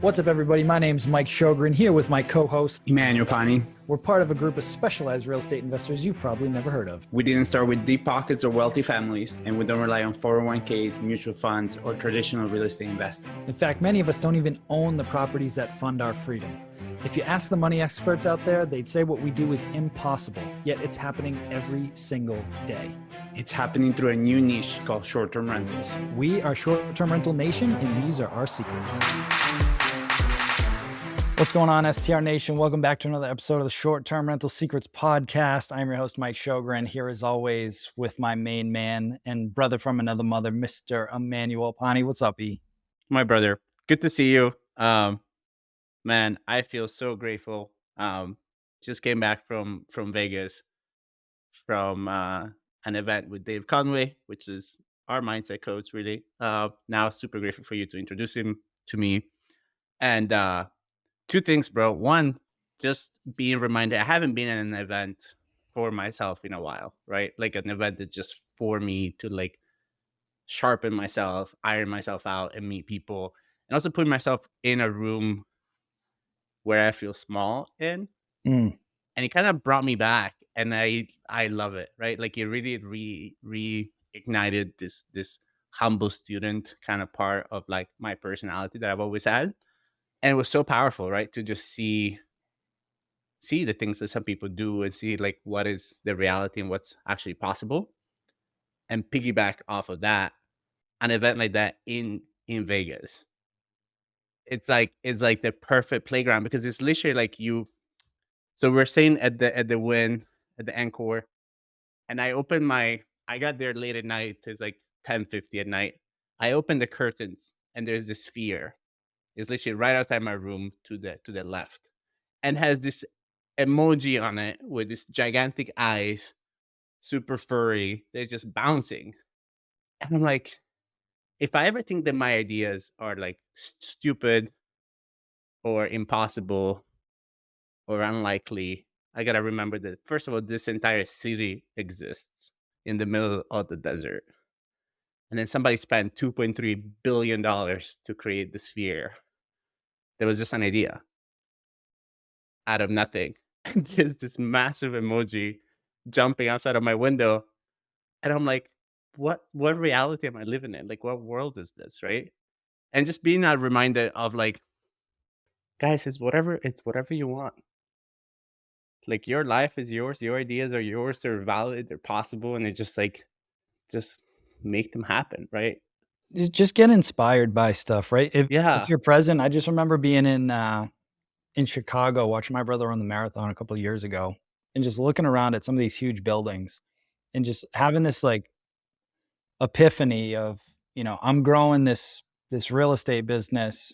What's up, everybody? My name's Mike Sjogren, here with my co-host, Emanuele Pani. We're part of a group of specialized real estate investors you've probably never heard of. We didn't start with deep pockets or wealthy families, and we don't rely on 401ks, mutual funds, or traditional real estate investing. In fact, many of us don't even own the properties that fund our freedom. If you ask the money experts out there, they'd say what we do is impossible, yet it's happening every single day. It's happening through a new niche called short-term rentals. We are Short-Term Rental Nation, and these are our secrets. What's going on, STR Nation? Welcome back to another episode of the Short-Term Rental Secrets podcast. I'm your host, Mike Sjogren, here as always with my main man and brother from another mother, Mr. Emanuele Pani. What's up, E? My brother, good to see you. Man, I feel so grateful. Just came back from Vegas from an event with Dave Conway, which is our mindset coach, really. Now, super grateful for you to introduce him to me. And two things, bro. One, just being reminded, I haven't been in an event for myself in a while, right? Like an event that's just for me to like sharpen myself, iron myself out, and meet people, and also put myself in a room where I feel small in. And it kind of brought me back, and I love it, right? Like it really reignited this humble student kind of part of like my personality that I've always had. And it was so powerful, right? To just see the things that some people do and see like what is the reality and what's actually possible, and piggyback off of that, an event like that in Vegas. It's like the perfect playground because it's literally like you. So we're staying at the Wynn at the Encore, and I got there late at night. It's like 10:50 at night. I opened the curtains and there's this sphere. It's literally right outside my room to the left, and has this emoji on it with this gigantic eyes, super furry. They're just bouncing, and I'm like, if I ever think that my ideas are like stupid or impossible or unlikely, I gotta remember that first of all, this entire city exists in the middle of the desert, and then somebody spent $2.3 billion to create the sphere. There was just an idea out of nothing. And there's this massive emoji jumping outside of my window. And I'm like, what reality am I living in? Like, what world is this, right? And just being reminded of like, guys, it's whatever you want. Like your life is yours, your ideas are yours, they're valid, they're possible, and it's just like, just make them happen, right? Just get inspired by stuff, right? If you're present, I just remember being in Chicago, watching my brother run the marathon a couple of years ago, and just looking around at some of these huge buildings and just having this like epiphany of, I'm growing this real estate business.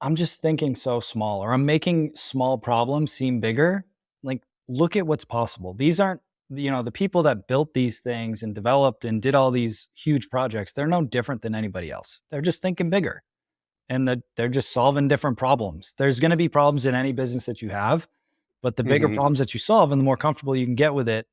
I'm just thinking so small, or I'm making small problems seem bigger. Like, look at what's possible. These aren't, the people that built these things and developed and did all these huge projects. They're no different than anybody else. They're just thinking bigger. And they're just solving different problems. There's going to be problems in any business that you have, but the bigger problems that you solve and the more comfortable you can get with it,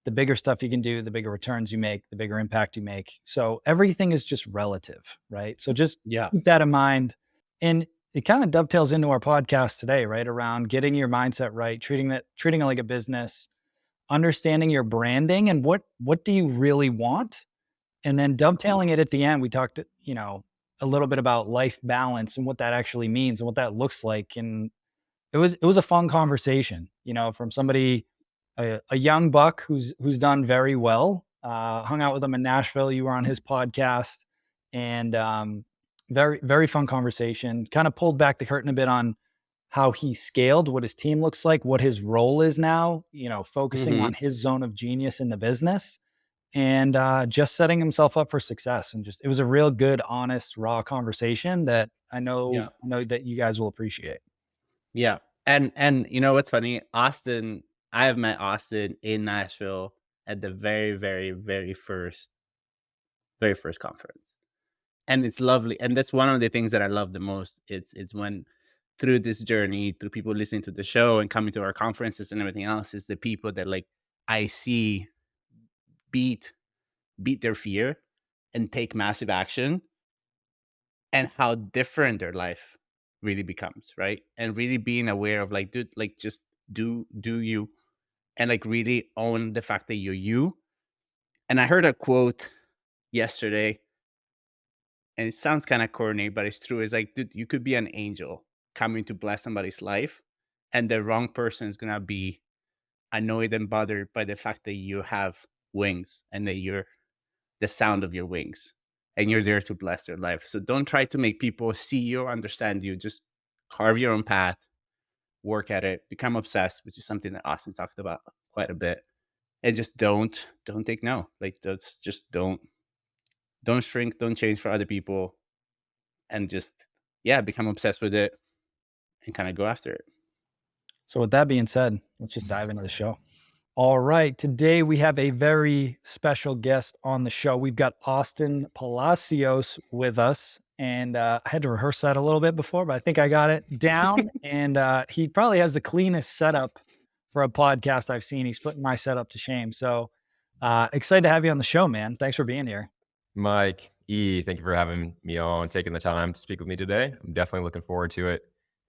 the bigger stuff you can do, the bigger returns you make, the bigger impact you make. So everything is just relative, right? So just keep that in mind. And it kind of dovetails into our podcast today, right? Around getting your mindset right, treating it like a business, understanding your branding and what do you really want? And then dovetailing it at the end, we talked, a little bit about life balance and what that actually means and what that looks like. And it was a fun conversation, from somebody, a young buck who's done very well. Hung out with him in Nashville. You were on his podcast, and very, very fun conversation. Kind of pulled back the curtain a bit on how he scaled, what his team looks like, what his role is now, focusing on his zone of genius in the business. And just setting himself up for success. And it was a real good, honest, raw conversation that I know that you guys will appreciate. Yeah. And you know what's funny? Austin, I have met Austin in Nashville at the very, very, very first conference. And it's lovely. And that's one of the things that I love the most. It's when through this journey, through people listening to the show and coming to our conferences and everything else, is the people that like I see beat their fear and take massive action, and how different their life really becomes, right? And really being aware of like, dude, like just do you, and like really own the fact that you're you. And I heard a quote yesterday, and it sounds kind of corny, but it's true. It's like, dude, you could be an angel coming to bless somebody's life, and the wrong person is gonna be annoyed and bothered by the fact that you have wings and that you're the sound of your wings and you're there to bless their life. So don't try to make people see you or understand you. Just carve your own path, work at it, become obsessed, which is something that Austin talked about quite a bit. And just don't take no. Like that's just don't shrink, don't change for other people, and just yeah, become obsessed with it and kind of go after it. So with that being said, let's just dive into the show. All right. Today we have a very special guest on the show. We've got Austin Palacios with us. And I had to rehearse that a little bit before, but I think I got it down. And he probably has the cleanest setup for a podcast I've seen. He's putting my setup to shame. So excited to have you on the show, man. Thanks for being here. Mike, thank you for having me on and taking the time to speak with me today. I'm definitely looking forward to it.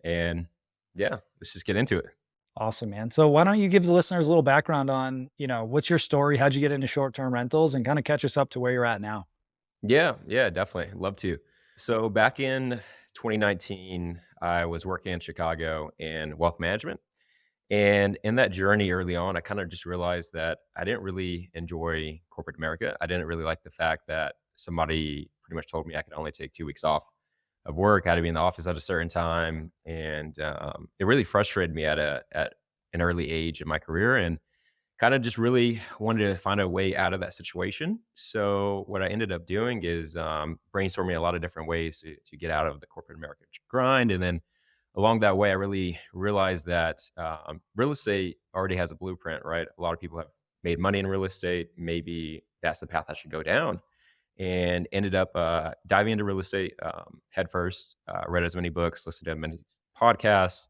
And yeah, let's just get into it. Awesome, man. So why don't you give the listeners a little background on, what's your story? How'd you get into short-term rentals and kind of catch us up to where you're at now? Yeah, definitely. Love to. So back in 2019, I was working in Chicago in wealth management. And in that journey early on, I kind of just realized that I didn't really enjoy corporate America. I didn't really like the fact that somebody pretty much told me I could only take 2 weeks off of work. I had to be in the office at a certain time, and it really frustrated me at an early age in my career, and kind of just really wanted to find a way out of that situation. So what I ended up doing is brainstorming a lot of different ways to get out of the corporate America grind, and then along that way, I really realized that real estate already has a blueprint, right? A lot of people have made money in real estate. Maybe that's the path I should go down. And ended up diving into real estate head first, read as many books, listened to as many podcasts,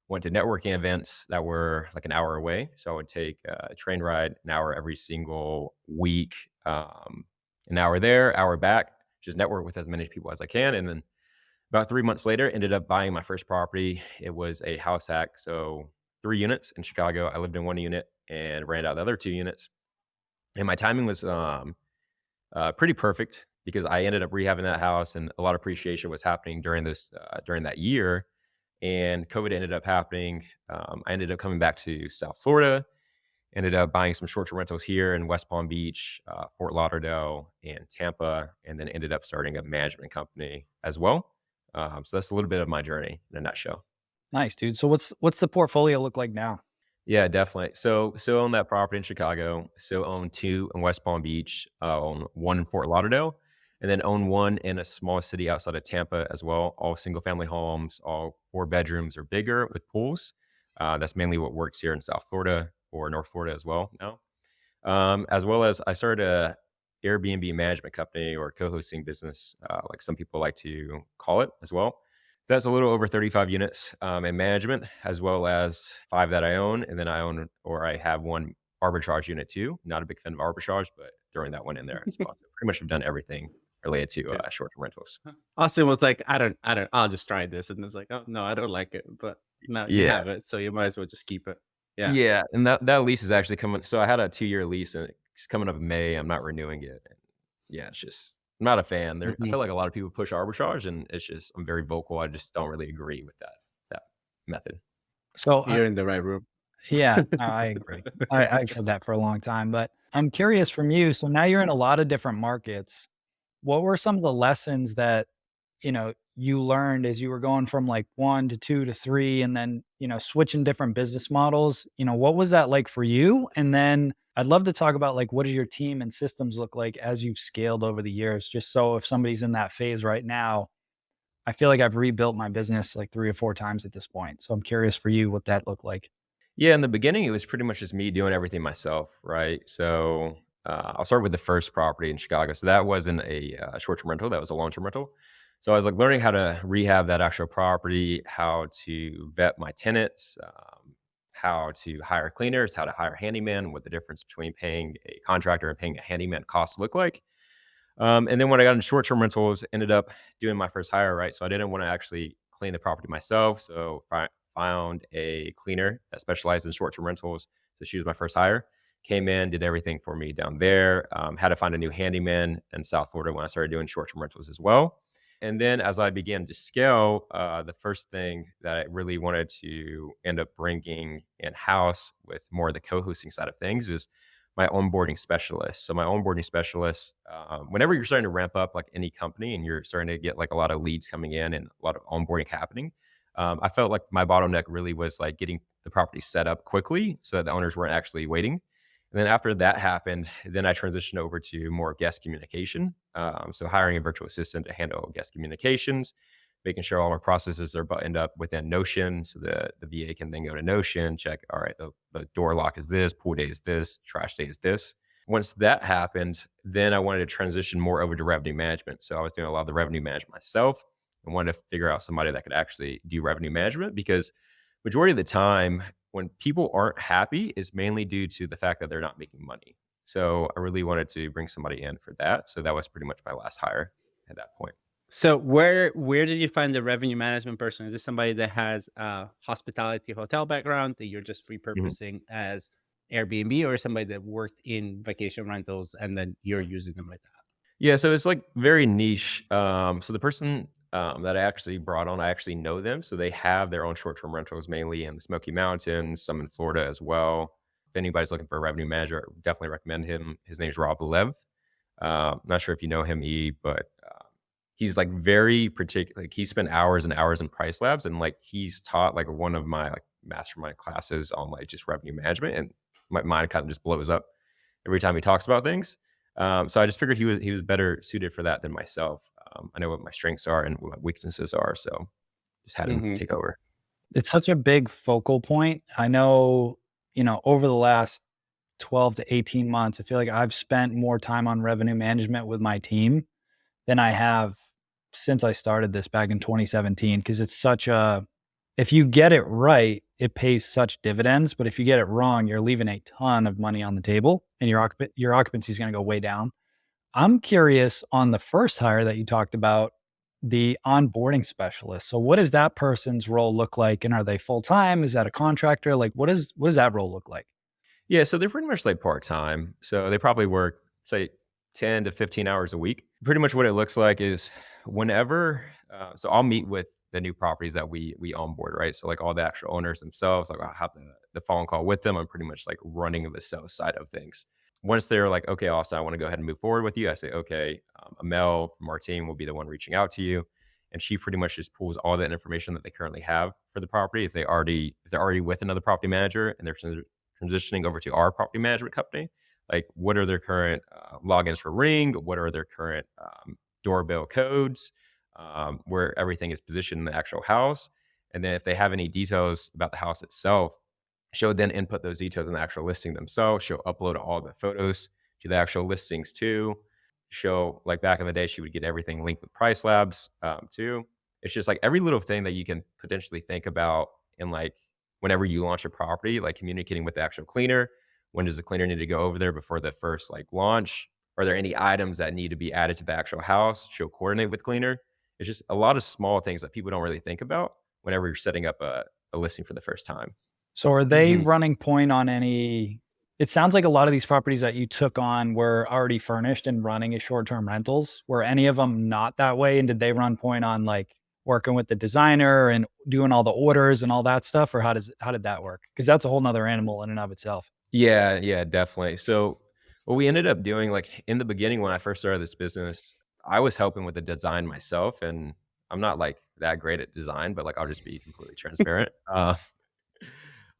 went to networking events that were like an hour away. So I would take a train ride an hour every single week, an hour there, hour back, just network with as many people as I can. And then about 3 months later, ended up buying my first property. It was a house hack, so 3 units in Chicago. I lived in 1 unit and ran out the other 2 units. And my timing was pretty perfect because I ended up rehabbing that house, and a lot of appreciation was happening during that year. And COVID ended up happening. I ended up coming back to South Florida. Ended up buying some short-term rentals here in West Palm Beach, Fort Lauderdale, and Tampa, and then ended up starting a management company as well. So that's a little bit of my journey in a nutshell. Nice, dude. So what's the portfolio look like now? Yeah, definitely. So own that property in Chicago. So own 2 in West Palm Beach, own 1 in Fort Lauderdale, and then own 1 in a small city outside of Tampa as well. All single family homes, all 4 bedrooms or bigger with pools. That's mainly what works here in South Florida or North Florida as well now. As well as I started a Airbnb management company or co-hosting business, like some people like to call it as well. That's a little over 35 units in management, as well as 5 that I own. And then I have 1 arbitrage unit too. Not a big fan of arbitrage, but throwing that one in there as well. So pretty much have done everything related to short-term rentals. Austin was like, I'll just try this. And it's like, oh, no, I don't like it. But now you Yeah. have it. So you might as well just keep it. Yeah. Yeah. And that lease is actually coming. So I had a 2-year lease and it's coming up in May. I'm not renewing it. And yeah, it's just, I'm not a fan. I Mhm. feel like a lot of people push arbitrage, and it's just, I'm very vocal. I just don't really agree with that method. So You're in the right room. yeah, no, I agree. I've said that for a long time, but I'm curious from you. So now you're in a lot of different markets. What were some of the lessons that, you learned as you were going from like 1 to 2 to 3 and then, switching different business models? What was that like for you? And then I'd love to talk about like what does your team and systems look like as you've scaled over the years? Just so if somebody's in that phase right now, I feel like I've rebuilt my business like 3 or 4 times at this point. So I'm curious for you what that looked like. Yeah, in the beginning, it was pretty much just me doing everything myself, right? So I'll start with the first property in Chicago. So that wasn't a short-term rental; that was a long-term rental. So I was like learning how to rehab that actual property, how to vet my tenants, how to hire cleaners, how to hire handyman, what the difference between paying a contractor and paying a handyman costs look like. And then when I got into short-term rentals, ended up doing my first hire, right? So I didn't want to actually clean the property myself. So found a cleaner that specialized in short-term rentals. So she was my first hire. Came in, did everything for me down there. Had to find a new handyman in South Florida when I started doing short-term rentals as well. And then as I began to scale, the first thing that I really wanted to end up bringing in-house with more of the co-hosting side of things is my onboarding specialist. So my onboarding specialist, whenever you're starting to ramp up like any company and you're starting to get like a lot of leads coming in and a lot of onboarding happening, I felt like my bottleneck really was like getting the property set up quickly so that the owners weren't actually waiting. And then after that happened, then I transitioned over to more guest communication. So hiring a virtual assistant to handle guest communications, making sure all our processes are buttoned up within Notion. So the VA can then go to Notion, check, all right, the door lock is this, pool day is this, trash day is this. Once that happened, then I wanted to transition more over to revenue management. So I was doing a lot of the revenue management myself and wanted to figure out somebody that could actually do revenue management because majority of the time when people aren't happy is mainly due to the fact that they're not making money. So I really wanted to bring somebody in for that. So that was pretty much my last hire at that point. So where did you find the revenue management person? Is this somebody that has a hospitality hotel background that you're just Mhm. repurposing as Airbnb, or somebody that worked in vacation rentals and then you're using them like that? Yeah, so it's like very niche. So the person that I actually brought on, I actually know them. So they have their own short-term rentals, mainly in the Smoky Mountains, some in Florida as well. If anybody's looking for a revenue manager, I would definitely recommend him. His name's Rob Lev. Not sure if you know him, but he's like very particular. Like he spent hours and hours in Price Labs, and like he's taught like one of my like mastermind classes on like just revenue management, and my mind kind of just blows up every time he talks about things. So I just figured he was better suited for that than myself. I know what my strengths are and what my weaknesses are, so just had him Mhm. take over. It's such a big focal point. I know, over the last 12 to 18 months, I feel like I've spent more time on revenue management with my team than I have since I started this back in 2017 because it's such a if you get it right, it pays such dividends, but if you get it wrong, you're leaving a ton of money on the table and your occupancy is gonna go way down. I'm curious on the first hire that you talked about, the onboarding specialist. So what does that person's role look like, and are they full-time? Is that a contractor? Like, what does that role look like? Yeah, so they're pretty much like part-time. So they probably work, say, 10 to 15 hours a week. Pretty much what it looks like is whenever, so I'll meet with the new properties that we onboard, right? So like all the actual owners themselves, like I'll have the phone call with them. I'm pretty much like running the sales side of things. Once they're like, okay, Austin, I want to go ahead and move forward with you. I say, okay, Amel from our team will be the one reaching out to you. And she pretty much just pulls all that information that they currently have for the property. If they're already with another property manager and they're transitioning over to our property management company, like what are their current logins for Ring? What are their current doorbell codes? Where everything is positioned in the actual house. And then if they have any details about the house itself, she'll then input those details in the actual listing themselves. She'll upload all the photos to the actual listings too. She'll, like back in the day, she would get everything linked with Price Labs too. It's just like every little thing that you can potentially think about in like whenever you launch a property, like communicating with the actual cleaner. When does the cleaner need to go over there before the first like launch? Are there any items that need to be added to the actual house? She'll coordinate with cleaner. It's just a lot of small things that people don't really think about whenever you're setting up a listing for the first time. So are they Mhm. running point on any it sounds like a lot of these properties that you took on were already furnished and running as short-term rentals. Were any of them not that way? And did they run point on, like, working with the designer and doing all the orders and all that stuff? Or how did that work? Because that's a whole 'nother animal in and of itself. Yeah, definitely. So what we ended up doing, like in the beginning when I first started this business, I was helping with the design myself, and I'm not like that great at design, but like I'll just be completely transparent.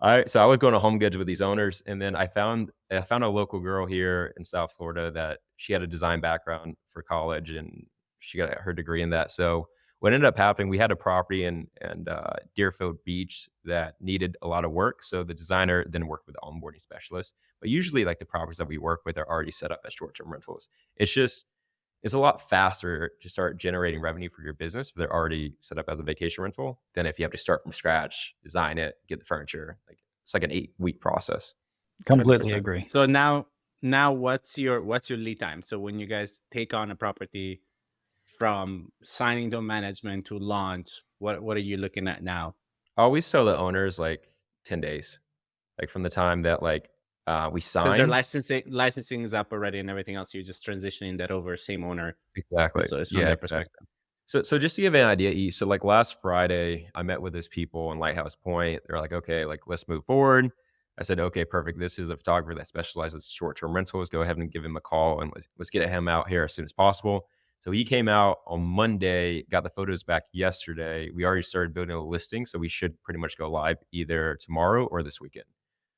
I was going to Home Goods with these owners, and then I found a local girl here in South Florida that she had a design background for college, and she got her degree in that. So what ended up happening, we had a property in Deerfield Beach that needed a lot of work. So the designer then worked with the onboarding specialist. But usually, like the properties that we work with are already set up as short-term rentals. It's a lot faster to start generating revenue for your business if they're already set up as a vacation rental than if you have to start from scratch, design it, get the furniture. Like it's like an 8-week process. Completely 100%. agree. So now what's your lead time? So when you guys take on a property, from signing to management to launch? What are you looking at now? I always tell the owners like 10 days, like from the time that we Because their sign. licensing is up already and everything else. You're just transitioning that over, same owner. Exactly. So it's from Yeah, their exactly. perspective. So just to give you an idea, E, so like last Friday, I met with those people in Lighthouse Point. They're like, okay, like let's move forward. I said, okay, perfect. This is a photographer that specializes in short-term rentals. Go ahead and give him a call and let's get him out here as soon as possible. So he came out on Monday, got the photos back yesterday. We already started building a listing, so we should pretty much go live either tomorrow or this weekend.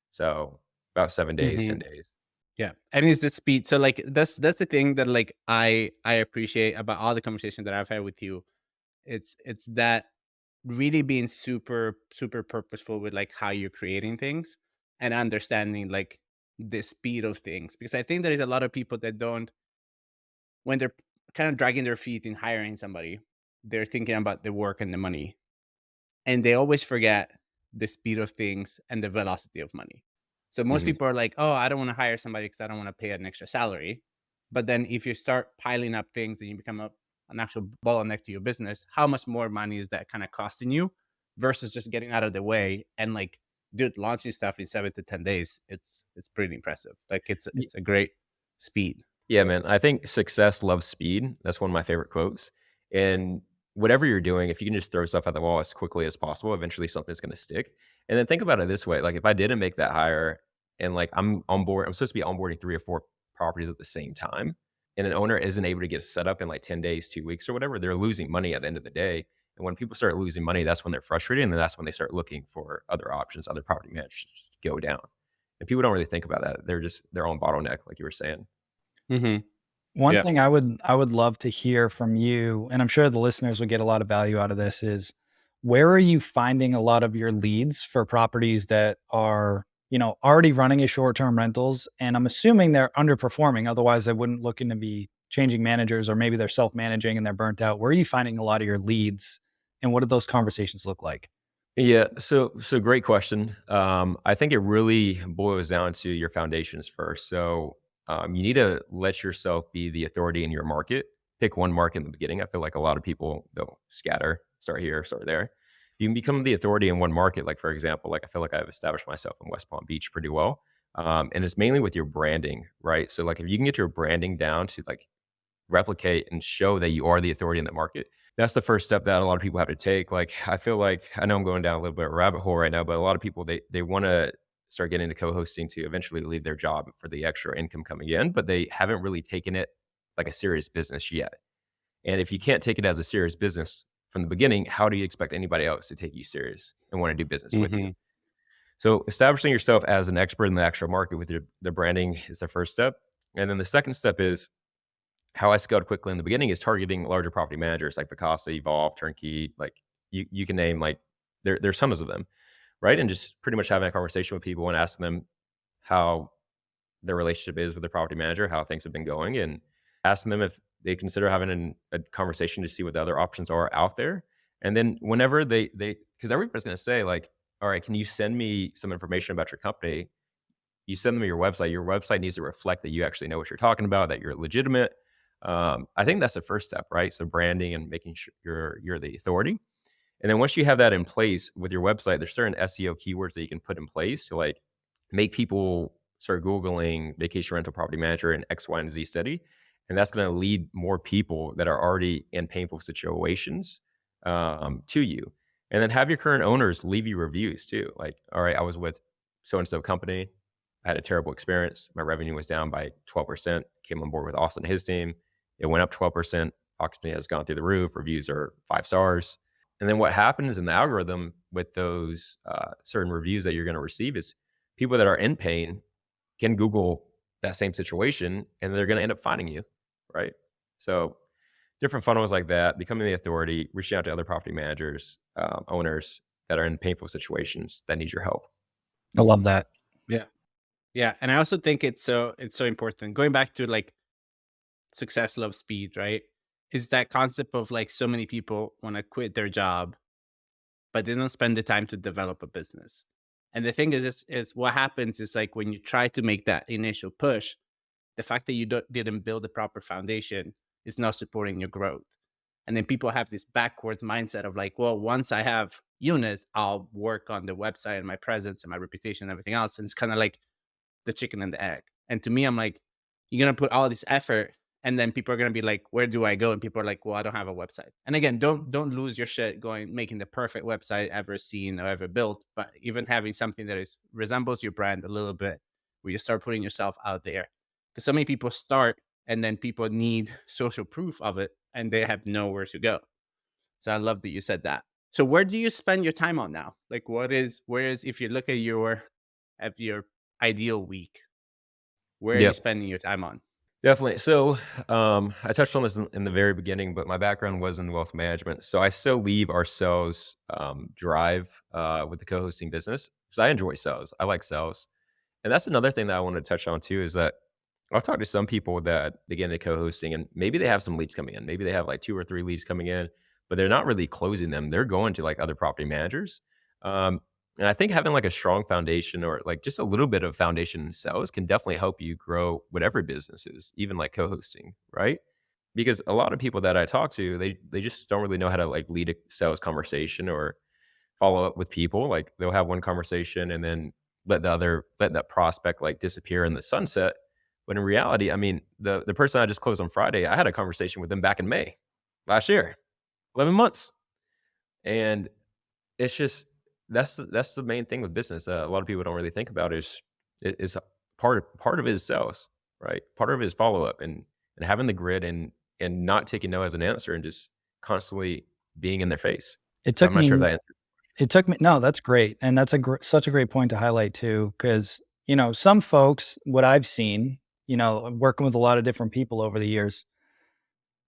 So about 7 days, 10 Mhm. days. Yeah, and it's the speed. So like that's the thing that like I appreciate about all the conversation that I've had with you. It's that really being super purposeful with like how you're creating things and understanding like the speed of things, because I think there is a lot of people that don't, when they're kind of dragging their feet in hiring somebody, they're thinking about the work and the money, and they always forget the speed of things and the velocity of money. So most Mhm. people are like, "Oh, I don't want to hire somebody because I don't want to pay an extra salary." But then if you start piling up things and you become an actual bottleneck to your business, how much more money is that kind of costing you versus just getting out of the way and like, dude, launching stuff in 7 to 10 days? It's pretty impressive. Like it's a great speed. Yeah, man. I think success loves speed. That's one of my favorite quotes. And whatever you're doing, if you can just throw stuff at the wall as quickly as possible, eventually something's going to stick. And then think about it this way: like if I didn't make that hire, and like I'm on board, I'm supposed to be onboarding 3 or 4 properties at the same time, and an owner isn't able to get set up in like 10 days, 2 weeks, or whatever. They're losing money at the end of the day. And when people start losing money, that's when they're frustrated, and then that's when they start looking for other options, other property managers to go down. And people don't really think about that. They're just their own bottleneck, like you were saying. Hmm. One Yeah. thing I would love to hear from you, and I'm sure the listeners would get a lot of value out of this, is where are you finding a lot of your leads for properties that are, already running as short-term rentals? And I'm assuming they're underperforming, otherwise they wouldn't looking to be changing managers, or maybe they're self-managing and they're burnt out. Where are you finding a lot of your leads, and what do those conversations look like? Yeah, so great question. I think it really boils down to your foundations first. So you need to let yourself be the authority in your market. Pick one market in the beginning. I feel like a lot of people they'll scatter, start here, start there. You can become the authority in one market. Like for example, like I feel like I've established myself in West Palm Beach pretty well, and it's mainly with your branding, right? So like if you can get your branding down to like replicate and show that you are the authority in the market. That's the first step that a lot of people have to take. Like, I feel like I know I'm going down a little bit of a rabbit hole right now, but a lot of people they want to start getting into co-hosting to eventually leave their job for the extra income coming in, but they haven't really taken it like a serious business yet. And if you can't take it as a serious business from the beginning, how do you expect anybody else to take you serious and want to do business with you? Hmm. So establishing yourself as an expert in the actual market with the branding is the first step. And then the second step is how I scaled quickly in the beginning is targeting larger property managers like Vacasa, Evolve, Turnkey, like you can name like there's tons of them, right? And just pretty much having a conversation with people and asking them how their relationship is with their property manager, how things have been going, and asking them if they consider having a conversation to see what the other options are out there. And then whenever they because everybody's going to say like, all right, can you send me some information about your company? You send them your website. Your website needs to reflect that you actually know what you're talking about, that you're legitimate. I think that's the first step, right? So branding and making sure you're the authority. And then once you have that in place with your website, there's certain SEO keywords that you can put in place to like make people start Googling vacation rental property manager in X, Y, and Z city. And that's going to lead more people that are already in painful situations to you. And then have your current owners leave you reviews too. Like, all right, I was with so and so company. I had a terrible experience. My revenue was down by 12%. Came on board with Austin and his team. It went up 12%. Occupancy has gone through the roof. Reviews are 5 stars. And then what happens in the algorithm with those certain reviews that you're going to receive is people that are in pain can Google that same situation and they're going to end up finding you, right? So different funnels like that, becoming the authority, reaching out to other property managers, owners that are in painful situations that need your help. I love that. Yeah. Yeah. And I also think it's so important. Going back to like success loves speed, right? Is that concept of like so many people want to quit their job, but they don't spend the time to develop a business. And the thing is what happens is like when you try to make that initial push, the fact that you didn't build a proper foundation is not supporting your growth. And then people have this backwards mindset of like, well, once I have units, I'll work on the website and my presence and my reputation and everything else. And it's kind of like the chicken and the egg. And to me, I'm like, you're gonna put all this effort, and then people are gonna be like, where do I go? And people are like, well, I don't have a website. And again, don't lose your shit going making the perfect website ever seen or ever built, but even having something that is resembles your brand a little bit, where you start putting yourself out there. Because so many people start and then people need social proof of it and they have nowhere to go. So I love that you said that. So where do you spend your time on now? Like where is if you look at your ideal week, where are you Yep. spending your time on? Definitely. So, I touched on this in the very beginning, but my background was in wealth management. So I still leave our sales drive with the co-hosting business because I enjoy sales. I like sales, and that's another thing that I want to touch on too. Is that I've talked to some people that they get into co-hosting, and maybe they have some leads coming in. Maybe they have like 2 or 3 leads coming in, but they're not really closing them. They're going to like other property managers. Um, and I think having like a strong foundation or like just a little bit of foundation in sales can definitely help you grow whatever business is, even like co-hosting, right? Because a lot of people that I talk to, they just don't really know how to like lead a sales conversation or follow up with people. Like they'll have one conversation and then let that prospect like disappear in the sunset. But in reality, I mean, the person I just closed on Friday, I had a conversation with them back in May last year, 11 months. And it's just that's the main thing with business. A lot of people don't really think about is part of it is sales, right? Part of it is follow up and having the grit and not taking no as an answer and just constantly being in their face. It So took I'm not sure if me that answers. it took me no, that's great, and that's such a great point to highlight too, because some folks, what I've seen, working with a lot of different people over the years,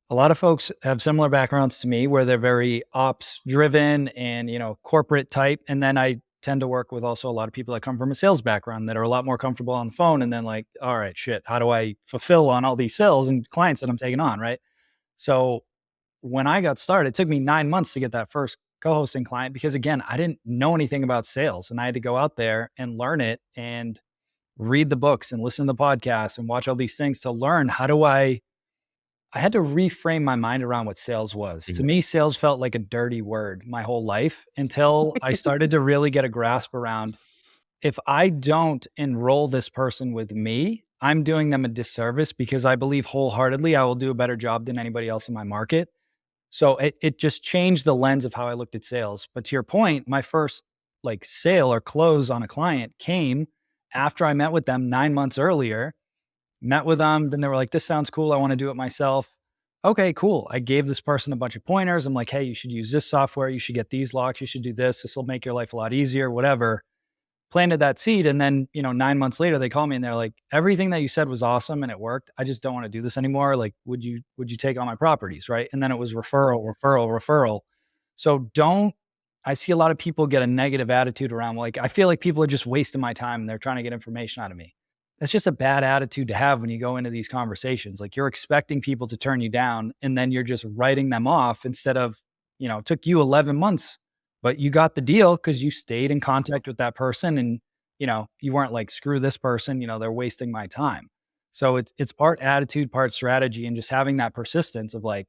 a lot of folks have similar backgrounds to me where they're very ops driven and, corporate type. And then I tend to work with also a lot of people that come from a sales background that are a lot more comfortable on the phone. And then like, all right, shit, how do I fulfill on all these sales and clients that I'm taking on? Right. So when I got started, it took me 9 months to get that first co-hosting client because again, I didn't know anything about sales and I had to go out there and learn it and read the books and listen to the podcasts and watch all these things to learn I had to reframe my mind around what sales was. To me, Exactly. sales felt like a dirty word my whole life until I started to really get a grasp around if I don't enroll this person with me, I'm doing them a disservice because I believe wholeheartedly I will do a better job than anybody else in my market. So it just changed the lens of how I looked at sales. But to your point, my first like sale or close on a client came after I met with them 9 months earlier. Met with them, then they were like, "This sounds cool. I want to do it myself." Okay, cool. I gave this person a bunch of pointers. I'm like, "Hey, you should use this software. You should get these locks. You should do this. This will make your life a lot easier." Whatever. Planted that seed, and then 9 months later, they call me and they're like, "Everything that you said was awesome and it worked. I just don't want to do this anymore. Like, would you take on my properties?" Right? And then it was referral, referral, referral. So don't. I see a lot of people get a negative attitude around. Like, I feel like people are just wasting my time and they're trying to get information out of me. That's just a bad attitude to have when you go into these conversations. Like you're expecting people to turn you down and then you're just writing them off instead of, it took you 11 months, but you got the deal because you stayed in contact with that person and, you weren't like, screw this person, they're wasting my time. So it's part attitude, part strategy, and just having that persistence of like,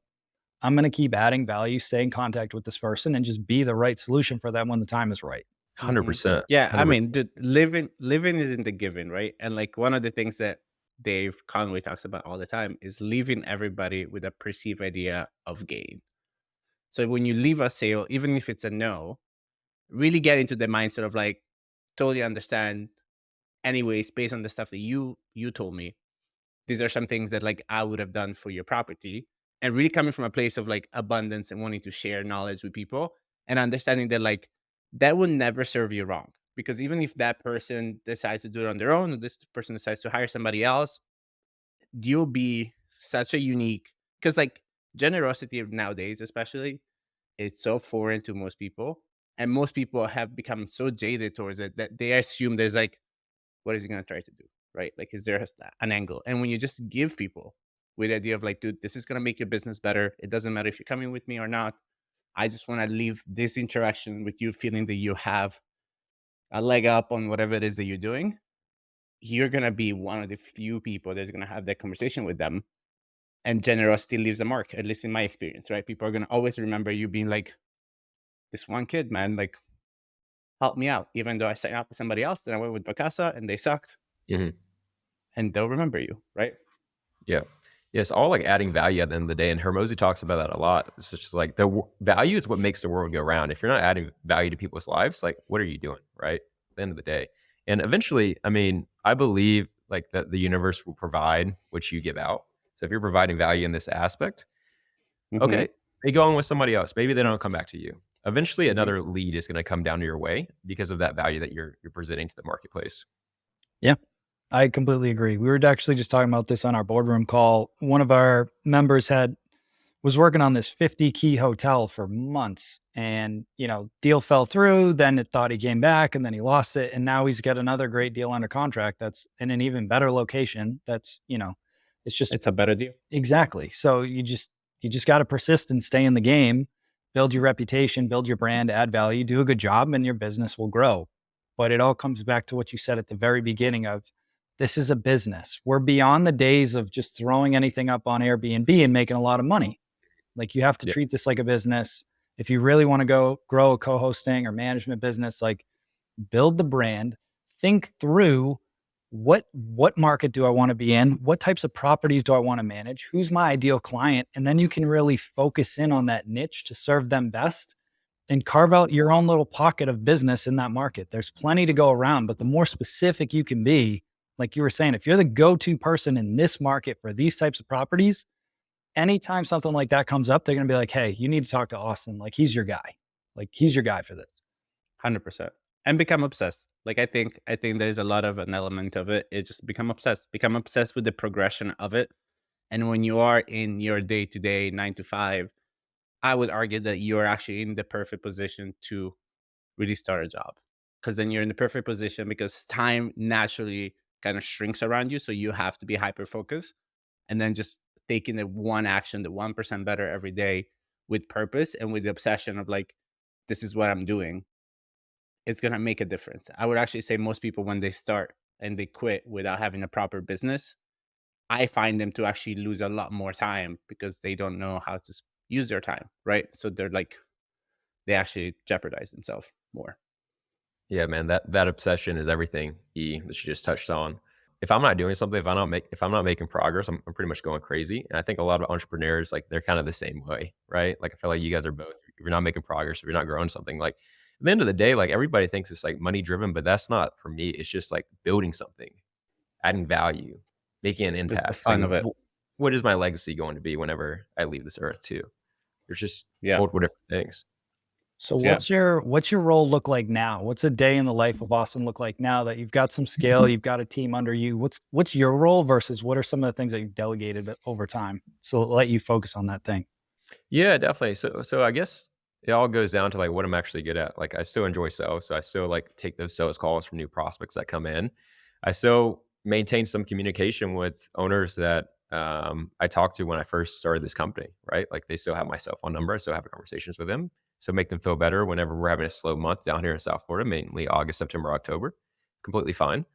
I'm going to keep adding value, stay in contact with this person and just be the right solution for them when the time is right. 100%. Yeah, I 100%. mean, the living is in the giving, right? And like one of the things that Dave Conway talks about all the time is leaving everybody with a perceived idea of gain. So when you leave a sale, even if it's a no, really get into the mindset of like totally understand. Anyways, based on the stuff that you told me, these are some things that like I would have done for your property, and really coming from a place of like abundance and wanting to share knowledge with people and understanding that like that will never serve you wrong, because even if that person decides to do it on their own or this person decides to hire somebody else, you'll be such a unique, because like generosity of nowadays especially, it's so foreign to most people, and most people have become so jaded towards it that they assume there's like, what is he going to try to do? Right? Like, is there an angle? And when you just give people with the idea of like, dude, this is going to make your business better. It doesn't matter if you're coming with me or not. I just want to leave this interaction with you feeling that you have a leg up on whatever it is that you're doing. You're going to be one of the few people that's going to have that conversation with them. And generosity leaves a mark, at least in my experience, right? People are going to always remember you being like, this one kid, man, like, help me out. Even though I signed up with somebody else, then I went with Bacasa and they sucked. Mhm. And they'll remember you, right? Yeah. Yeah, it's all, like, adding value at the end of the day, and Hormozy talks about that a lot. It's just like the value is what makes the world go round. If you're not adding value to people's lives, like, what are you doing, right? At the end of the day. And eventually, I mean, I believe, like, that the universe will provide what you give out. So if you're providing value in this aspect, Mm-hmm. okay, they go on with somebody else. Maybe they don't come back to you. Eventually, Mm-hmm. another lead is gonna come down to your way because of that value that you're presenting to the marketplace. Yeah, I completely agree. We were actually just talking about this on our boardroom call. One of our members was working on this 50 key hotel for months, and deal fell through. Then it thought he came back, and then he lost it, and now he's got another great deal under contract that's in an even better location. That's it's just It's a better deal. exactly. So you just got to persist and stay in the game, build your reputation, build your brand, add value, do a good job, and your business will grow. But it all comes back to what you said at the very beginning of, this is a business. We're beyond the days of just throwing anything up on Airbnb and making a lot of money. Like, you have to Yeah. treat this like a business. If you really want to go grow a co-hosting or management business, like, build the brand, think through what market do I want to be in? What types of properties do I want to manage? Who's my ideal client? And then you can really focus in on that niche to serve them best and carve out your own little pocket of business in that market. There's plenty to go around, but the more specific you can be, like you were saying, if you're the go-to person in this market for these types of properties, anytime something like that comes up, they're going to be like, hey, you need to talk to Austin. Like, he's your guy. Like, he's your guy for this. 100%. And become obsessed. Like, I think there's a lot of an element of it. It's just become obsessed with the progression of it. And when you are in your day-to-day 9 to 5, I would argue that you're actually in the perfect position to really start a job, because then you're in the perfect position because time naturally kind of shrinks around you. So you have to be hyper focused, and then just taking the one action, the 1% better every day with purpose and with the obsession of like, this is what I'm doing, it's going to make a difference. I would actually say most people, when they start and they quit without having a proper business, I find them to actually lose a lot more time because they don't know how to use their time, right? So they're like, they actually jeopardize themselves more. Yeah, man, that obsession is everything, that you just touched on. If I'm not doing something, if I'm not making progress, I'm pretty much going crazy. And I think a lot of entrepreneurs, like, they're kind of the same way, right? Like, I feel like you guys are both. If you're not making progress, if you're not growing something, like, at the end of the day, like, everybody thinks it's like money driven, but that's not for me. It's just like building something, adding value, making an It's the impact. Like, fun of it. what is my legacy going to be whenever I leave this earth too? There's just Yeah. multiple different things. So Yeah. what's your role look like now? What's a day in the life of Austin look like now that you've got some scale, you've got a team under you? What's your role versus what are some of the things that you've delegated over time? So let you focus on that thing. Yeah, definitely. So I guess it all goes down to, like, what I'm actually good at. Like, I still enjoy sales, so I still, like, take those sales calls from new prospects that come in. I still maintain some communication with owners that, I talked to when I first started this company, right? Like, they still have my cell phone number. I still have conversations with them. So make them feel better whenever we're having a slow month down here in South Florida, mainly August, September, October. Completely fine.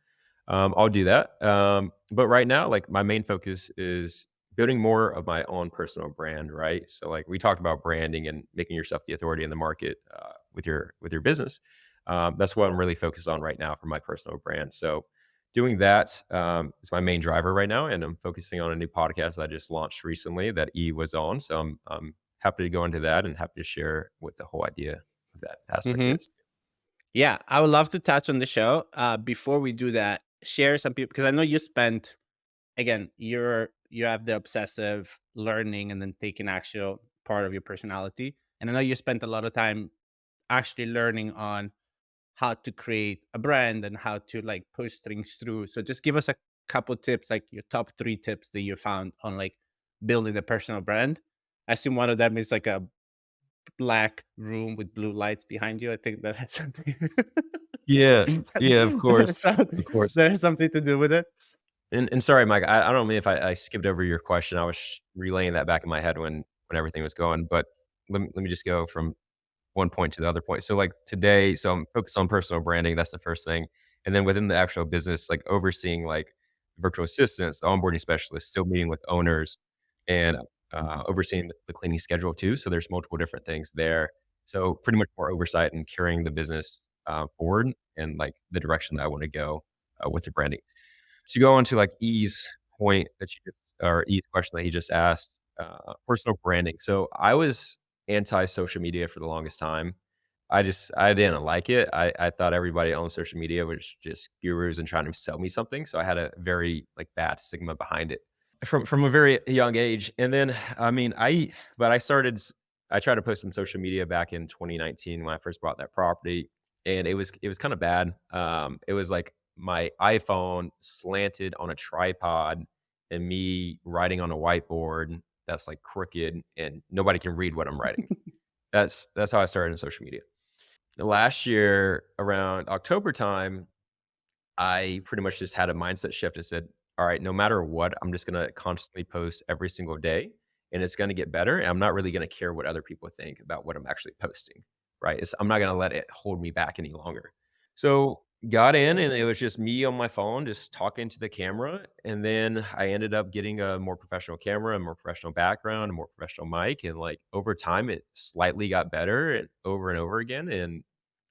I'll do that. But right now, like, my main focus is building more of my own personal brand, right? So, like, we talked about branding and making yourself the authority in the market, with your business. That's what I'm really focused on right now for my personal brand. So doing that, is my main driver right now, and I'm focusing on a new podcast that I just launched recently that E was on. So I'm happy to go into that and happy to share what the whole idea of that aspect Hmm. is. Yeah, I would love to touch on the show. Before we do that, share some people, because I know you spent, again, you have the obsessive learning and then taking actual part of your personality, and I know you spent a lot of time actually learning on how to create a brand and how to like push things through. So just give us a couple tips, like your top 3 tips that you found on like building a personal brand. I assume one of them is like a black room with blue lights behind you. I think that has something. Yeah, yeah, of that, has course, something of course. that has something to do with it. And sorry, Mike, I don't mean if I skipped over your question. I was relaying that back in my head when everything was going, but let me just go from one point to the other point. So, like, today, so I'm focused on personal branding. That's the first thing. And then within the actual business, like, overseeing, like, virtual assistants, the onboarding specialists, still meeting with owners and overseeing the cleaning schedule too. So there's multiple different things there. So pretty much more oversight and carrying the business forward and like the direction that I want to go with the branding. To go on to like E's point that you just, or E's question that he just asked, personal branding. So I was anti social media for the longest time. I didn't like it. I thought everybody on social media was just gurus and trying to sell me something. So I had a very like bad stigma behind it from a very young age. And then I mean but I tried to post on social media back in 2019 when I first bought that property, and it was kind of bad. It was like my iPhone slanted on a tripod and me writing on a whiteboard that's like crooked and nobody can read what I'm writing. That's how I started in social media. Last year around October time, I pretty much just had a mindset shift and said, all right, no matter what, I'm just going to constantly post every single day and it's going to get better. And I'm not really going to care what other people think about what I'm actually posting. Right. I'm not going to let it hold me back any longer. So got in and it was just me on my phone, just talking to the camera. And then I ended up getting a more professional camera, a more professional background, a more professional mic. And like over time, it slightly got better and over again. And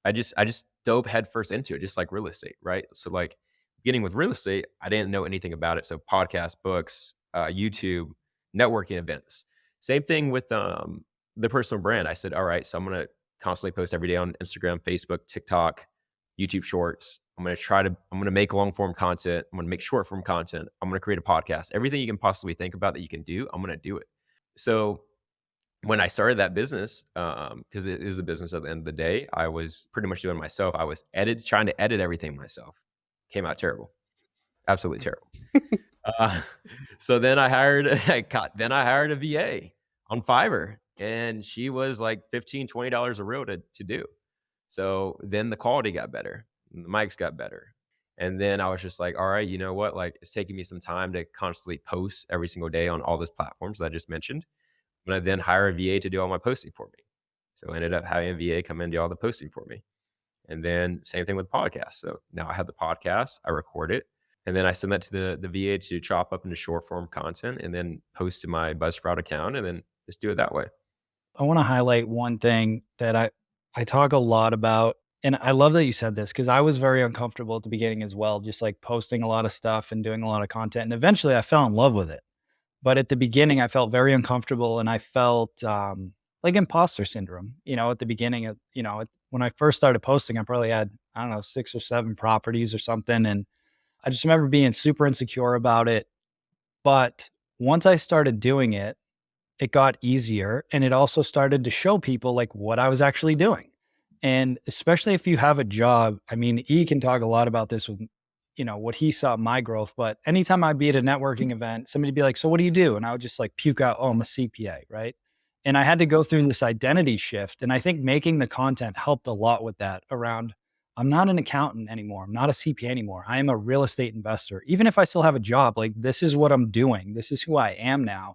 I just dove headfirst into it, just like real estate, right? So like beginning with real estate, I didn't know anything about it. So podcasts, books, YouTube, networking events. Same thing with the personal brand. I said, all right, so I'm gonna constantly post every day on Instagram, Facebook, TikTok, YouTube Shorts. I'm gonna make long form content. I'm gonna make short form content. I'm gonna create a podcast. Everything you can possibly think about that you can do, I'm gonna do it. So when I started that business, because it is a business at the end of the day, I was pretty much doing it myself. I was trying to edit everything myself. Came out terrible, absolutely terrible. Uh, so then then I hired a VA on Fiverr, and she was like $15-20 a reel to do. So then the quality got better, and the mics got better, and then I was just like, all right, you know what? Like it's taking me some time to constantly post every single day on all those platforms that I just mentioned. I'm gonna then hire a VA to do all my posting for me. So I ended up having a VA come in and do all the posting for me. And then same thing with podcasts. So now I have the podcast, I record it, and then I send that to the VA to chop up into short form content and then post to my Buzzsprout account and then just do it that way. I want to highlight one thing that I talk a lot about, and I love that you said this because I was very uncomfortable at the beginning as well, just like posting a lot of stuff and doing a lot of content. And eventually I fell in love with it. But at the beginning, I felt very uncomfortable and I felt like imposter syndrome. At the beginning, when I first started posting, I probably had, I don't know, 6 or 7 properties or something. And I just remember being super insecure about it. But once I started doing it, it got easier and it also started to show people like what I was actually doing. And especially if you have a job, I mean, E can talk a lot about this with, what he saw my growth. But anytime I'd be at a networking event, somebody'd be like, so what do you do? And I would just like puke out, oh, I'm a CPA. Right. And I had to go through this identity shift. And I think making the content helped a lot with that around, I'm not an accountant anymore. I'm not a CPA anymore. I am a real estate investor. Even if I still have a job, like this is what I'm doing. This is who I am now,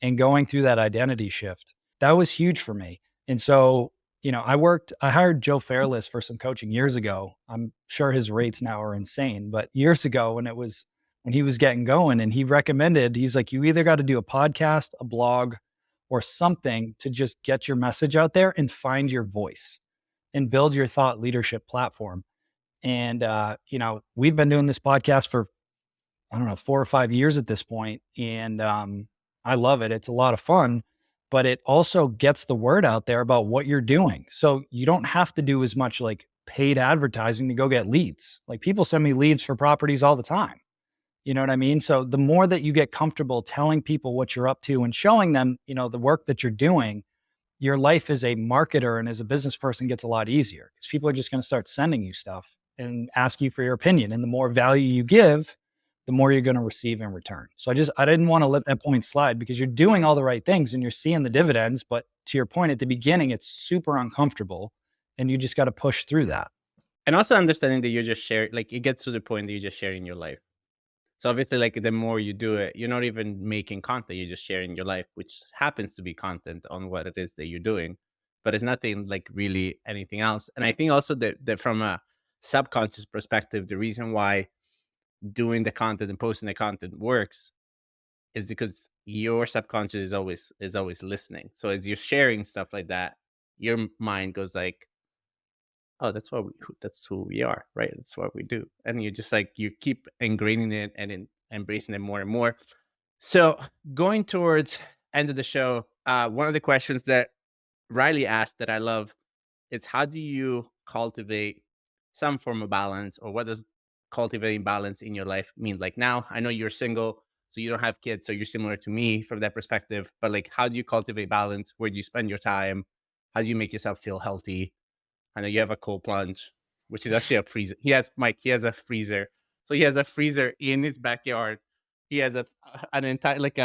and going through that identity shift, that was huge for me. And so, I hired Joe Fairless for some coaching years ago. I'm sure his rates now are insane, but years ago when he was getting going and he's like, you either got to do a podcast, a blog, or something to just get your message out there and find your voice and build your thought leadership platform. And, we've been doing this podcast for, I don't know, 4 or 5 years at this point, and I love it. It's a lot of fun, but it also gets the word out there about what you're doing. So you don't have to do as much like paid advertising to go get leads. Like people send me leads for properties all the time. You know what I mean? So the more that you get comfortable telling people what you're up to and showing them, the work that you're doing, your life as a marketer and as a business person gets a lot easier because people are just going to start sending you stuff and ask you for your opinion. And the more value you give, the more you're going to receive in return. So I didn't want to let that point slide because you're doing all the right things and you're seeing the dividends. But to your point at the beginning, it's super uncomfortable and you just got to push through that. And also understanding that you just share, like it gets to the point that you're just sharing your life. So obviously, like the more you do it, you're not even making content, you're just sharing your life, which happens to be content on what it is that you're doing. But it's nothing like really anything else. And I think also that from a subconscious perspective, the reason why doing the content and posting the content works is because your subconscious is always listening. So as you're sharing stuff like that, your mind goes like, oh, that's who we are, right? That's what we do. And you just like, you keep ingraining it and embracing it more and more. So going towards end of the show, one of the questions that Riley asked that I love is, how do you cultivate some form of balance, or what does cultivating balance in your life mean? Like, now I know you're single, so you don't have kids, so you're similar to me from that perspective, but like, how do you cultivate balance? Where do you spend your time? How do you make yourself feel healthy? I know you have a cold plunge, which is actually a freezer. He has a freezer. So he has a freezer in his backyard. He has an entire, like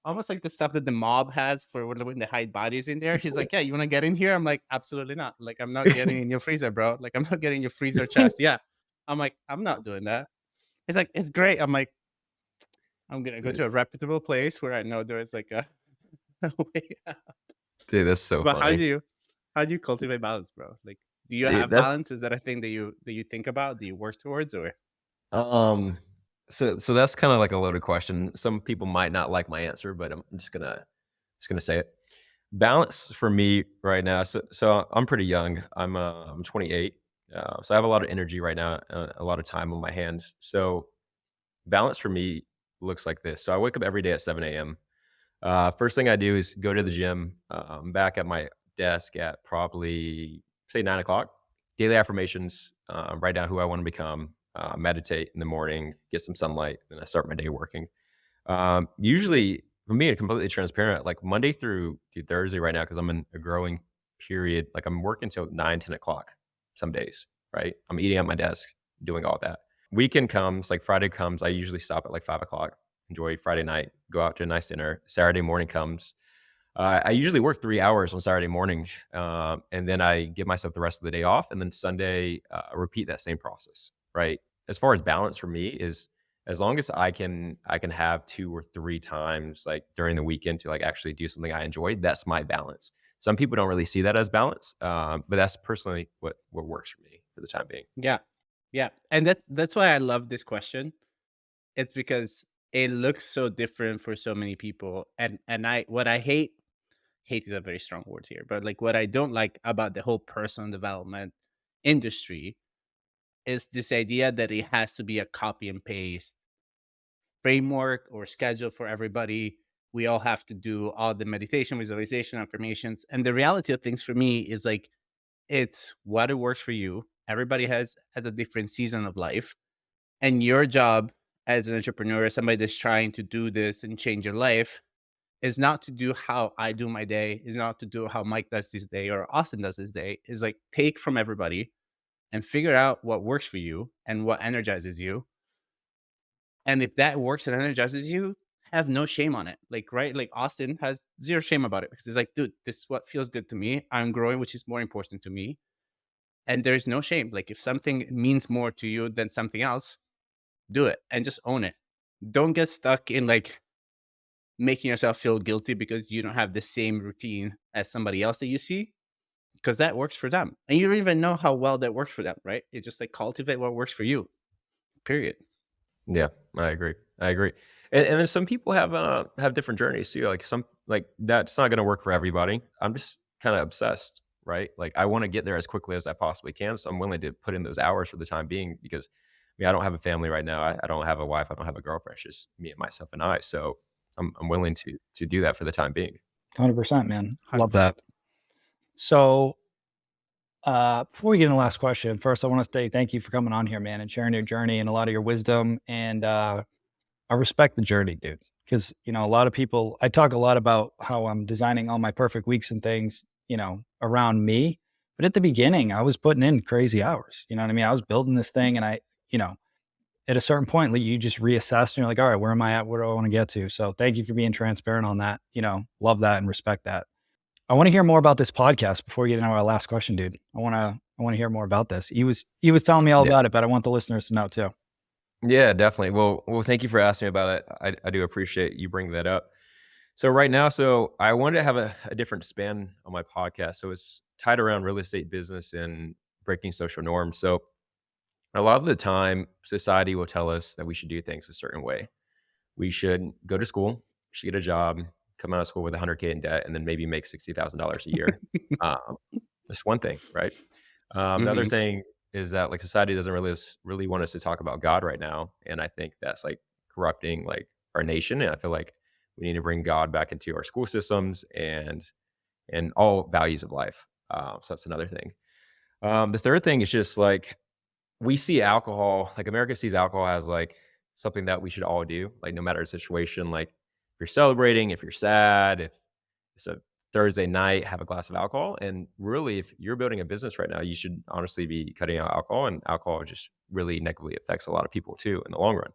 almost like the stuff that the mob has for when they hide bodies in there. He's like, yeah, you want to get in here? I'm like, absolutely not. Like, I'm not getting in your freezer, bro. Like, I'm not getting your freezer chest. Yeah. I'm like, I'm not doing that. He's like, it's great. I'm like, I'm going to go Dude, to a reputable place where I know there is like a, a way out. dude, that's so But funny. how do you cultivate balance, bro? Like, do you Dude, have that balance? Is that a thing that you think about? Do you work towards, or? um, so that's kind of like a loaded question. Some people might not like my answer, but I'm just gonna say it. Balance for me right now. So I'm pretty young. I'm 28. So I have a lot of energy right now, a lot of time on my hands. So balance for me looks like this. So I wake up every day at 7 a.m. First thing I do is go to the gym. I'm back at my desk at probably say 9 o'clock. Daily affirmations. Write down who I want to become. Meditate in the morning. Get some sunlight. Then I start my day working. Usually, for me, completely transparent, like Monday through Thursday right now, because I'm in a growing period. Like I'm working till 9, 10 o'clock some days. Right. I'm eating at my desk, doing all that. Weekend comes, like Friday comes. I usually stop at like 5 o'clock, enjoy Friday night, go out to a nice dinner. Saturday morning comes. I usually work 3 hours on Saturday morning, and then I give myself the rest of the day off, and then Sunday repeat that same process. Right. As far as balance for me is, as long as I can have 2 or 3 times like during the weekend to like actually do something I enjoy, that's my balance. Some people don't really see that as balance, but that's personally what works for me for the time being. Yeah. Yeah. And that's why I love this question. It's because it looks so different for so many people. And what I hate is a very strong word here, but like, what I don't like about the whole personal development industry is this idea that it has to be a copy and paste framework or schedule for everybody. We all have to do all the meditation, visualization, affirmations. And the reality of things for me is like, it's what it works for you. Everybody has a different season of life. And your job as an entrepreneur, somebody that's trying to do this and change your life, is not to do how I do my day, is not to do how Mike does his day or Austin does his day. Is like, take from everybody and figure out what works for you and what energizes you. And if that works and energizes you, have no shame on it. Like, right? Like, Austin has zero shame about it, because he's like, dude, this is what feels good to me. I'm growing, which is more important to me. And there's no shame. Like, if something means more to you than something else, do it and just own it. Don't get stuck in like making yourself feel guilty because you don't have the same routine as somebody else that you see, because that works for them. And you don't even know how well that works for them, right? It's just like, cultivate what works for you, period. Yeah, I agree. I agree. And then some people have different journeys too. Like some like that's not gonna work for everybody. I'm just kind of obsessed, right? Like I want to get there as quickly as I possibly can. So I'm willing to put in those hours for the time being because I mean I don't have a family right now. I don't have a wife. I don't have a girlfriend. It's just me and myself and I. So I'm willing to do that for the time being. 100%, man. Love 100%. that. So, before we get into the last question, first I want to say thank you for coming on here, man, and sharing your journey and a lot of your wisdom. And I respect the journey, dude, because a lot of people. I talk a lot about how I'm designing all my perfect weeks and things, around me. But at the beginning, I was putting in crazy hours. You know what I mean? I was building this thing, and you know, at a certain point, like, you just reassess, and you're like, all right, where am I at? Where do I want to get to? So, thank you for being transparent on that. Love that and respect that. I want to hear more about this podcast before we get into our last question, dude. I want to hear more about this. He was telling me all Yeah. about it, but I want the listeners to know too. Yeah, definitely. Well, thank you for asking me about it. I do appreciate you bringing that up. So right now, so I wanted to have a different spin on my podcast. So it's tied around real estate business and breaking social norms. So a lot of the time, society will tell us that we should do things a certain way. we should go to school, we should get a job, come out of school with $100K in debt, and then maybe make $60,000 a year. That's one thing, right? The other Mhm. thing is that like society doesn't really want us to talk about God right now, and I think that's like corrupting like our nation. And I feel like we need to bring God back into our school systems and all values of life. So that's another thing. The third thing is just like we see alcohol, like America sees alcohol as like something that we should all do, like no matter the situation. Like if you're celebrating, if you're sad, if it's a Thursday night, have a glass of alcohol. And really, if you're building a business right now, you should honestly be cutting out alcohol. And alcohol just really negatively affects a lot of people too in the long run.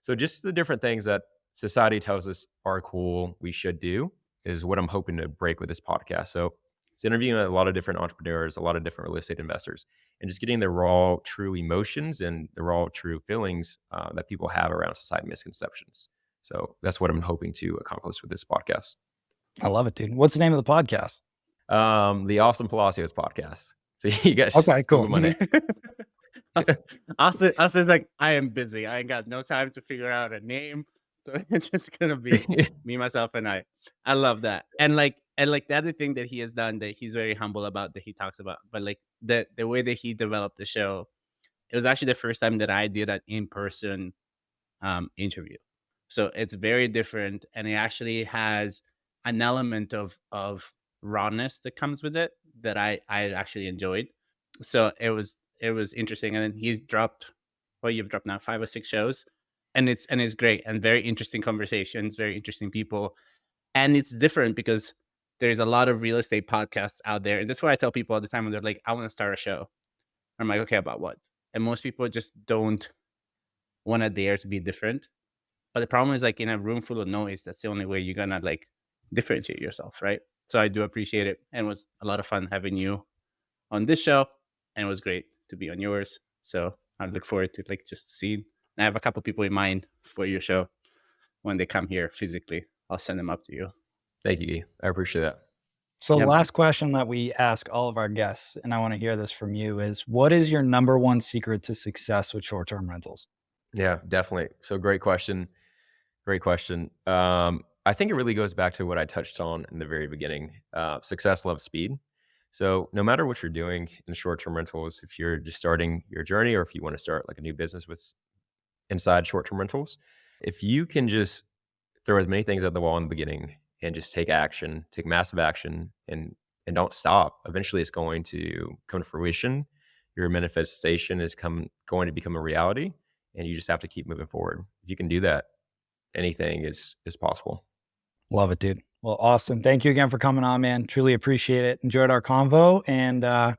So just the different things that society tells us are cool, we should do, is what I'm hoping to break with this podcast. So it's interviewing a lot of different entrepreneurs, a lot of different real estate investors, and just getting the raw, true emotions and the raw, true feelings that people have around society misconceptions. So that's what I'm hoping to accomplish with this podcast. I love it, dude. What's the name of the podcast? The Austin Palacios podcast. So you guys Okay, cool. Google my name. Austin's like, I am busy. I ain't got no time to figure out a name. So it's just gonna be me, myself, and I. I love that. And like the other thing that he has done that he's very humble about, that he talks about, but like the way that he developed the show, it was actually the first time that I did an in-person interview. So it's very different, and it actually has an element of rawness that comes with it that I actually enjoyed. So it was interesting. And then he's dropped, well, you've dropped now 5 or 6 shows, and it's great and very interesting conversations, very interesting people. And it's different because there's a lot of real estate podcasts out there, and that's what I tell people all the time when they're like, I want to start a show. I'm like, okay, about what? And most people just don't want to dare to be different. But the problem is, like, in a room full of noise, that's the only way you're gonna like differentiate yourself, right? So I do appreciate it, and it was a lot of fun having you on this show, and it was great to be on yours. So I look forward to like just seeing. I have a couple people in mind for your show. When they come here physically, I'll send them up to you. Thank you, Guy. I appreciate that. So last question that we ask all of our guests, and I want to hear this from you, is what is your number one secret to success with short-term rentals? Yeah, definitely. So great question. Great question. I think it really goes back to what I touched on in the very beginning. Success loves speed. So no matter what you're doing in short-term rentals, if you're just starting your journey or if you want to start like a new business with inside short-term rentals, if you can just throw as many things at the wall in the beginning and just take action, take massive action and don't stop, eventually it's going to come to fruition. Your manifestation is going to become a reality, and you just have to keep moving forward. If you can do that, anything is possible. Love it, dude. Well, Austin, thank you again for coming on, man. Truly appreciate it. Enjoyed our convo. And I'll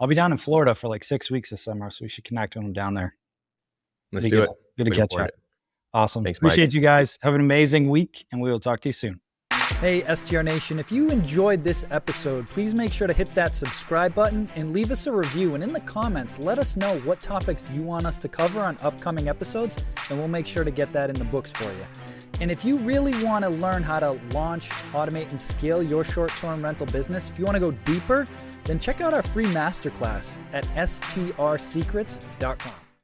be down in Florida for like 6 weeks this summer, so we should connect when I'm down there. Let's do it. Good to catch up. Awesome. Thanks, Mike. Appreciate you guys. Have an amazing week, and we will talk to you soon. Hey, STR Nation, if you enjoyed this episode, please make sure to hit that subscribe button and leave us a review. And in the comments, let us know what topics you want us to cover on upcoming episodes, and we'll make sure to get that in the books for you. And if you really want to learn how to launch, automate, and scale your short-term rental business, if you want to go deeper, then check out our free masterclass at strsecrets.com.